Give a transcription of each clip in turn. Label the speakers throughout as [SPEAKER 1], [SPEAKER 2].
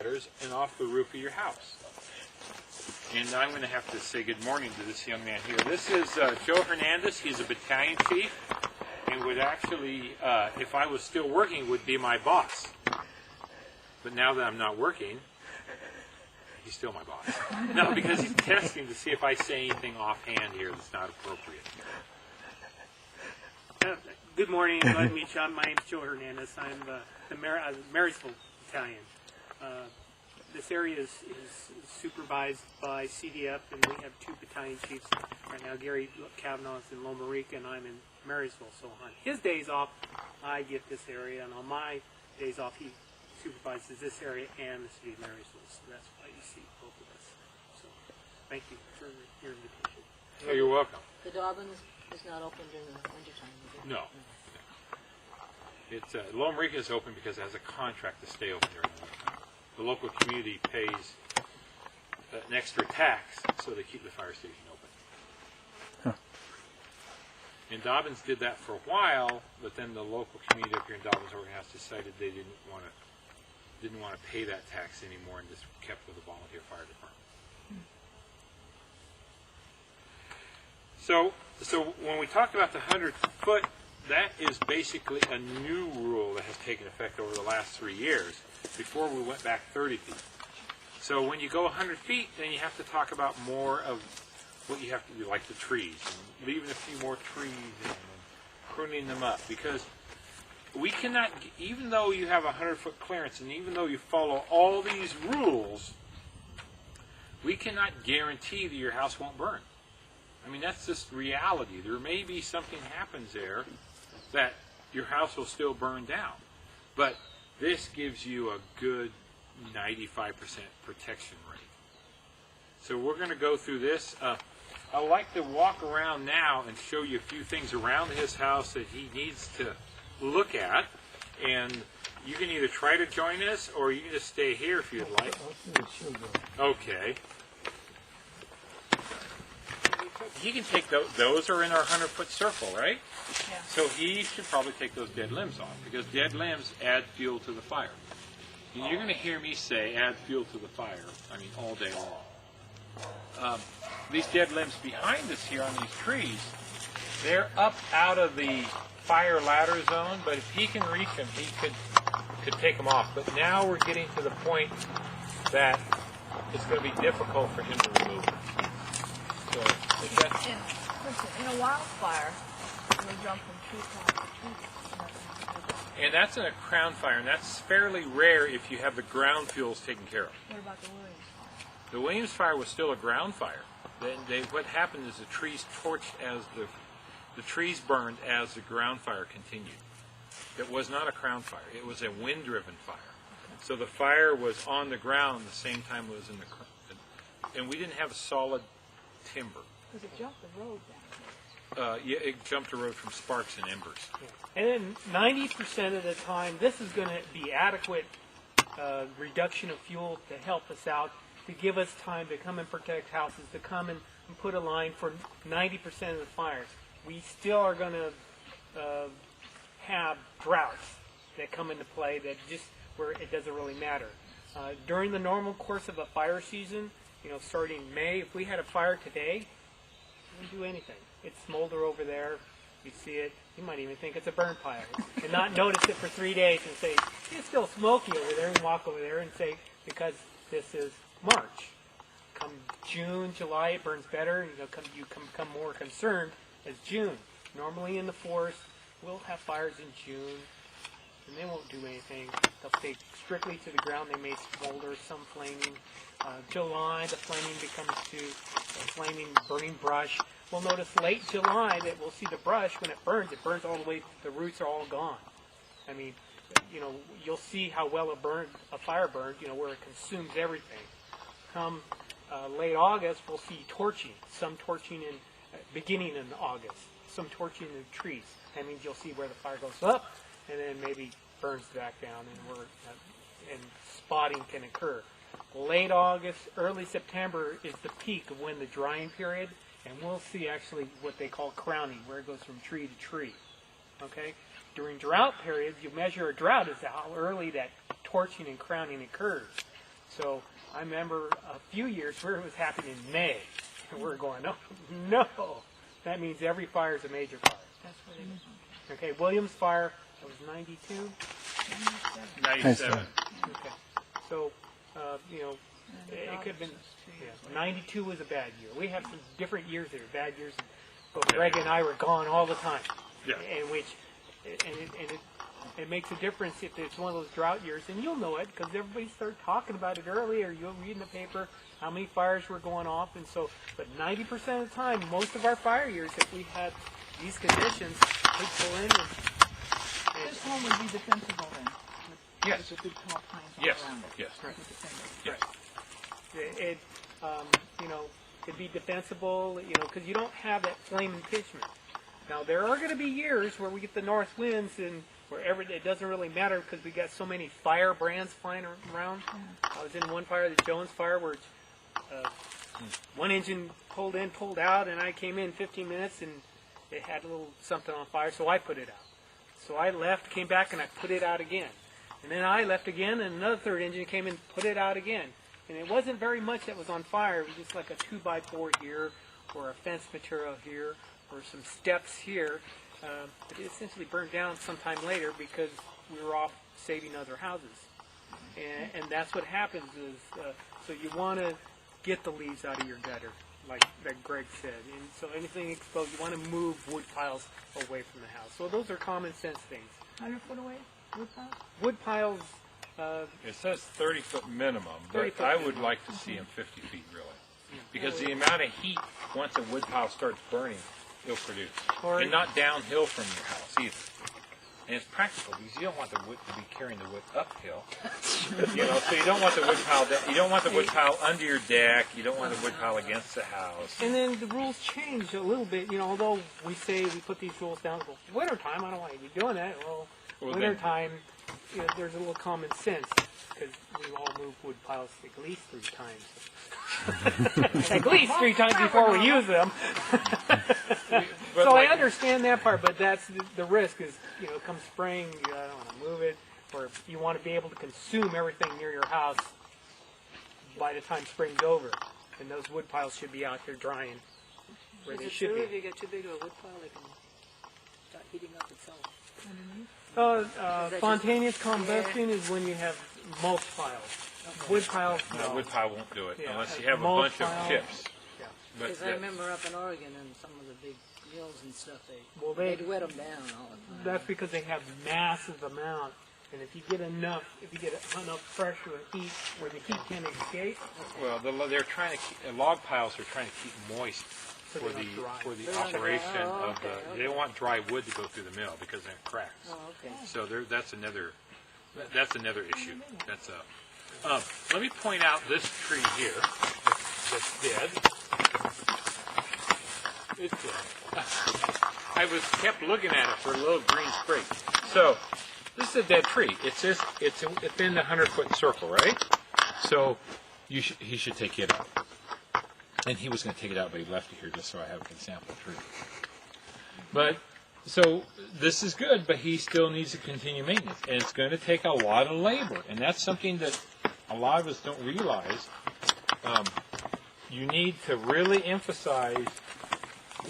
[SPEAKER 1] and off the roof of your house. And I'm going to have to say good morning to this young man here. This is Joe Hernandez. He's a battalion chief and would actually, if I was still working, would be my boss. But now that I'm not working, he's still my boss. No, because he's testing to see if I say anything offhand here that's not appropriate.
[SPEAKER 2] Good morning. Glad to meet you. My name's Joe Hernandez. I'm the Marysville Battalion. This area is supervised by CDF, and we have two battalion chiefs right now. Gary Kavanaugh is in Loma Rica, and I'm in Marysville. So on his days off, I get this area, and on my days off, he supervises this area and the city of Marysville. So that's why you see both of us. So thank you for your invitation.
[SPEAKER 1] Oh, you're welcome.
[SPEAKER 3] The Dobbins is not open during the wintertime, is it?
[SPEAKER 1] No. It's Loma Rica is open because it has a contract to stay open during the wintertime. The local community pays an extra tax so they keep the fire station open.
[SPEAKER 4] Huh.
[SPEAKER 1] And Dobbins did that for a while, but then the local community up here in Dobbins, Oregon House decided they didn't want to pay that tax anymore and just kept with the volunteer fire department. So when we talk about the 100-foot, that is basically a new rule that has taken effect over the last 3 years. Before we went back 30 feet. So when you go 100 feet, then you have to talk about more of what you have to do, like the trees, and leaving a few more trees in and pruning them up. Because we cannot, even though you have a 100-foot clearance, and even though you follow all these rules, we cannot guarantee that your house won't burn. I mean, that's just reality. There may be something happens there that your house will still burn down. But this gives you a good 95% protection rate. So we're going to go through this. I'd like to walk around now and show you a few things around his house that he needs to look at. And you can either try to join us or you can just stay here if you'd like. Okay. He can take those. Those are in our 100-foot circle, right? Yeah. So he should probably take those dead limbs off, because dead limbs add fuel to the fire. And you're going to hear me say add fuel to the fire, I mean, all day long. These dead limbs behind us here on these trees, they're up out of the fire ladder zone, but if he can reach them, he could take them off. But now we're getting to the point that it's going to be difficult for him to remove them. So,
[SPEAKER 3] in a wildfire, we jump from tree top to tree.
[SPEAKER 1] And that's in a crown fire, and that's fairly rare if you have the ground fuels taken care of.
[SPEAKER 3] What about the Williams fire?
[SPEAKER 1] The Williams fire was still a ground fire. What happened is the trees torched as the trees burned as the ground fire continued. It was not a crown fire. It was a wind-driven fire. Okay. So the fire was on the ground the same time it was in the crown. And we didn't have a solid timber.
[SPEAKER 3] Because it jumped the road down.
[SPEAKER 1] Yeah, it jumped a road from sparks and embers.
[SPEAKER 2] Yeah. And then 90% of the time, this is going to be adequate reduction of fuel to help us out, to give us time to come and protect houses, to come and put a line for 90% of the fires. We still are going to have droughts that come into play that just where it doesn't really matter. During the normal course of a fire season, starting May, if we had a fire today, it wouldn't do anything. It'd smolder over there. You see it. You might even think it's a burn pile and not notice it for 3 days and say, it's still smoky over there, and walk over there and say, because this is March. Come June, July, it burns better, and you become more concerned as June. Normally in the forest, we'll have fires in June, and they won't do anything. They'll stay strictly to the ground. They may smolder, some flaming. July, the flaming becomes to flaming, burning brush. We'll notice late July that we'll see the brush, when it burns all the way, the roots are all gone. I mean, you'll see how well a fire burns, where it consumes everything. Come late August, we'll see torching, some torching beginning in August, some torching in the trees. That means you'll see where the fire goes up and then maybe burns back down, and spotting can occur. Late August, early September is the peak of when the drying period, and we'll see actually what they call crowning, where it goes from tree to tree. Okay? During drought periods, you measure a drought as to how early that torching and crowning occurs. So I remember a few years where it was happening in May, and we're going, no. That means every fire is a major fire.
[SPEAKER 3] That's what it is.
[SPEAKER 2] Okay, Williams Fire, that was 92.
[SPEAKER 1] 97.
[SPEAKER 2] Okay, so it could have been. Yeah, 92 was a bad year. We have some different years that are bad years, but Greg and I were gone all the time.
[SPEAKER 1] Yeah.
[SPEAKER 2] It makes a difference if it's one of those drought years, and you'll know it because everybody started talking about it early, or you'll read in the paper how many fires were going off, and so. But 90% of the time, most of our fire years, if we had these conditions, we'd pull in.
[SPEAKER 3] This home would be defensible then.
[SPEAKER 1] Yes.
[SPEAKER 3] With the big tall pines all
[SPEAKER 1] Yes.
[SPEAKER 3] around it.
[SPEAKER 1] Yes.
[SPEAKER 3] Right. With the fence.
[SPEAKER 1] Yes.
[SPEAKER 2] It'd be defensible, because you don't have that flame impeachment. Now, there are going to be years where we get the north winds and wherever it doesn't really matter because we got so many fire brands flying around. I was in one fire, the Jones fire, where one engine pulled in, pulled out, and I came in 15 minutes and it had a little something on fire, so I put it out. So I left, came back, and I put it out again. And then I left again, and another third engine came in, put it out again. And it wasn't very much that was on fire. It was just like a 2x4 here, or a fence material here, or some steps here. But it essentially burned down sometime later because we were off saving other houses. And that's what happens is, so you want to get the leaves out of your gutter, like Greg said. And so anything exposed, you want to move wood piles away from the house. So those are common sense things.
[SPEAKER 3] 100 foot away? Wood pile?
[SPEAKER 2] Wood piles,
[SPEAKER 1] It says 30-foot minimum,
[SPEAKER 2] 30
[SPEAKER 1] but
[SPEAKER 2] foot
[SPEAKER 1] I would
[SPEAKER 2] minimum.
[SPEAKER 1] like to see them 50 feet, really. Because the amount of heat, once a wood pile starts burning, it'll produce.
[SPEAKER 2] Or-
[SPEAKER 1] And not downhill from your house, either. And it's practical, because you don't want the wood to be carrying the wood uphill. So you don't want the wood pile, you don't want the wood pile under your deck, you don't want the wood pile against the house.
[SPEAKER 2] and then the rules change a little bit. Although we say we put these rules down, well, wintertime, I don't want you to be doing that. Well,
[SPEAKER 1] Well, then-
[SPEAKER 2] wintertime, there's a little common sense because we all move wood piles at least 3 times. At least 3 times before we use them.
[SPEAKER 1] But
[SPEAKER 2] So
[SPEAKER 1] like-
[SPEAKER 2] I understand that part, but that's the risk is, come spring, you don't want to move it, or you want to be able to consume everything near your house by the time spring's over. And those wood piles should be out there drying where
[SPEAKER 4] Is
[SPEAKER 2] they
[SPEAKER 4] it
[SPEAKER 2] should
[SPEAKER 4] true
[SPEAKER 2] be.
[SPEAKER 4] if you get too big of a wood pile, it can start heating up itself?
[SPEAKER 2] Spontaneous combustion is when you have mulch piles. Wood piles,
[SPEAKER 1] No, wood pile won't do it,
[SPEAKER 2] Yeah.
[SPEAKER 1] unless you have a
[SPEAKER 2] Mulch
[SPEAKER 1] bunch of
[SPEAKER 2] pile.
[SPEAKER 1] chips.
[SPEAKER 2] Yeah.
[SPEAKER 1] But
[SPEAKER 4] Because I remember up in Oregon and some of the big mills and stuff,
[SPEAKER 2] Well,
[SPEAKER 4] they'd wet them down all the time.
[SPEAKER 2] That's because they have massive amount, and if you get enough pressure and heat where the heat can't escape,
[SPEAKER 1] Well, they're trying to keep, log piles are trying to keep moist
[SPEAKER 2] So
[SPEAKER 1] for
[SPEAKER 2] they
[SPEAKER 1] the
[SPEAKER 2] don't dry.
[SPEAKER 1] for the
[SPEAKER 4] They don't dry.
[SPEAKER 1] operation
[SPEAKER 4] Oh,
[SPEAKER 1] of the.
[SPEAKER 4] okay,
[SPEAKER 1] They don't want dry wood to go through the mill because they have cracks.
[SPEAKER 4] Oh, okay.
[SPEAKER 1] So that's another issue. That's let me point out this tree here that's dead. It's dead. I kept looking at it for a little green sprig. So this is a dead tree. It's within the 100-foot circle, right? So he should take it out. And he was going to take it out, but he left it here just so I can sample the tree. But so this is good, but he still needs to continue maintenance, and it's going to take a lot of labor, and that's something that a lot of us don't realize. You need to really emphasize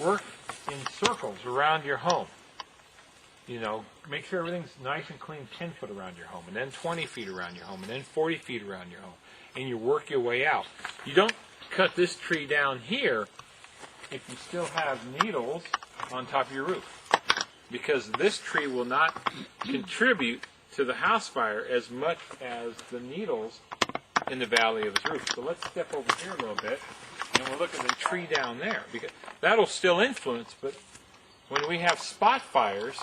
[SPEAKER 1] work in circles around your home. Make sure everything's nice and clean, 10 foot around your home, and then 20 feet around your home, and then 40 feet around your home, and you work your way out. You don't cut this tree down here if you still have needles on top of your roof, because this tree will not contribute to the house fire as much as the needles in the valley of his roof. So let's step over here a little bit, and we'll look at the tree down there, because that'll still influence, but when we have spot fires,